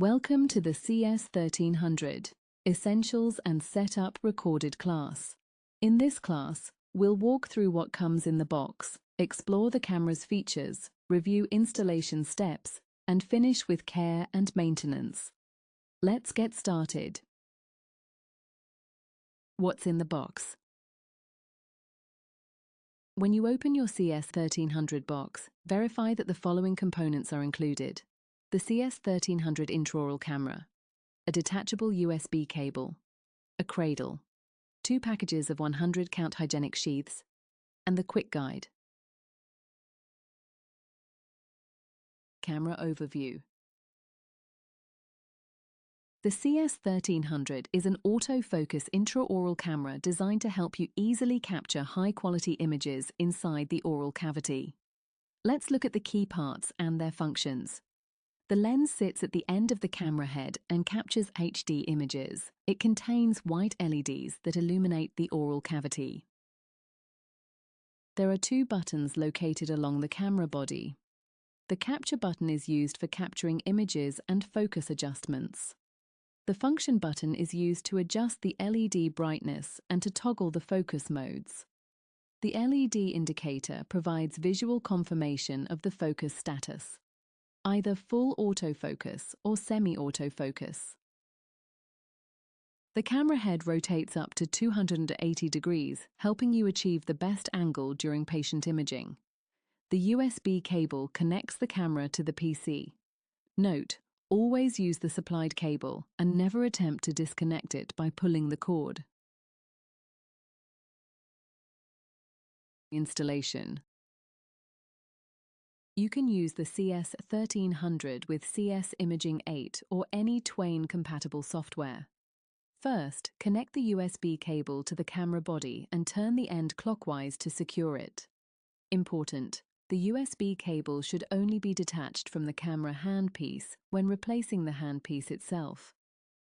Welcome to the CS1300 Essentials and Setup Recorded class. In this class, we'll walk through what comes in the box, explore the camera's features, review installation steps, and finish with care and maintenance. Let's get started. What's in the box? When you open your CS1300 box, verify that the following components are included: the CS1300 intraoral camera, a detachable USB cable, a cradle, 2 packages of 100 count hygienic sheaths, and the quick guide. Camera overview. The CS1300 is an autofocus intraoral camera designed to help you easily capture high-quality images inside the oral cavity. Let's look at the key parts and their functions. The lens sits at the end of the camera head and captures HD images. It contains white LEDs that illuminate the oral cavity. There are 2 buttons located along the camera body. The capture button is used for capturing images and focus adjustments. The function button is used to adjust the LED brightness and to toggle the focus modes. The LED indicator provides visual confirmation of the focus status, either full autofocus or semi-autofocus. The camera head rotates up to 280 degrees, helping you achieve the best angle during patient imaging. The USB cable connects the camera to the PC. Note: always use the supplied cable and never attempt to disconnect it by pulling the cord. Installation. You can use the CS1300 with CS Imaging 8 or any Twain-compatible software. First, connect the USB cable to the camera body and turn the end clockwise to secure it. Important: the USB cable should only be detached from the camera handpiece when replacing the handpiece itself.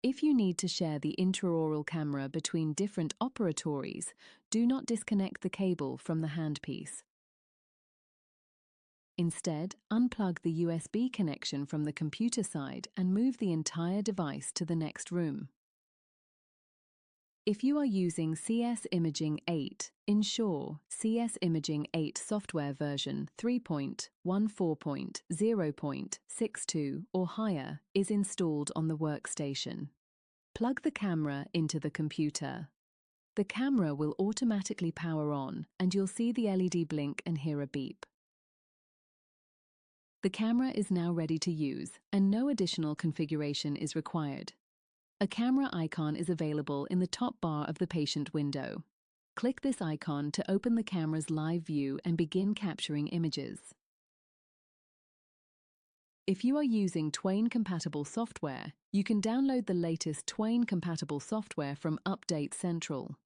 If you need to share the intraoral camera between different operatories, do not disconnect the cable from the handpiece. Instead, unplug the USB connection from the computer side and move the entire device to the next room. If you are using CS Imaging 8, ensure CS Imaging 8 software version 3.14.0.62 or higher is installed on the workstation. Plug the camera into the computer. The camera will automatically power on and you'll see the LED blink and hear a beep. The camera is now ready to use and no additional configuration is required. A camera icon is available in the top bar of the patient window. Click this icon to open the camera's live view and begin capturing images. If you are using Twain-compatible software, you can download the latest Twain-compatible software from Update Central.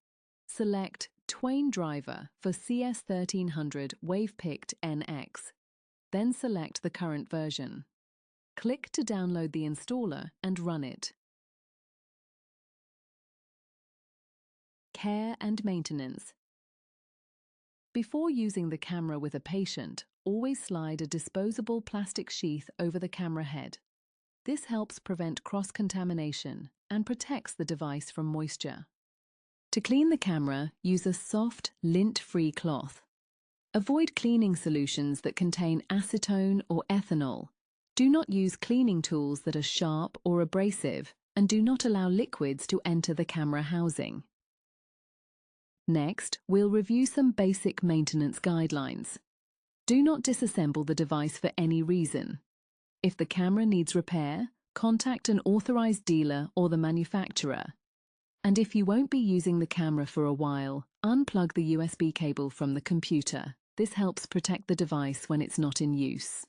Select Twain Driver for CS1300 WavePicked NX. Then select the current version. Click to download the installer and run it. Care and maintenance. Before using the camera with a patient, always slide a disposable plastic sheath over the camera head. This helps prevent cross-contamination and protects the device from moisture. To clean the camera, use a soft, lint-free cloth. Avoid cleaning solutions that contain acetone or ethanol. Do not use cleaning tools that are sharp or abrasive, and do not allow liquids to enter the camera housing. Next, we'll review some basic maintenance guidelines. Do not disassemble the device for any reason. If the camera needs repair, contact an authorized dealer or the manufacturer. And if you won't be using the camera for a while, unplug the USB cable from the computer. This helps protect the device when it's not in use.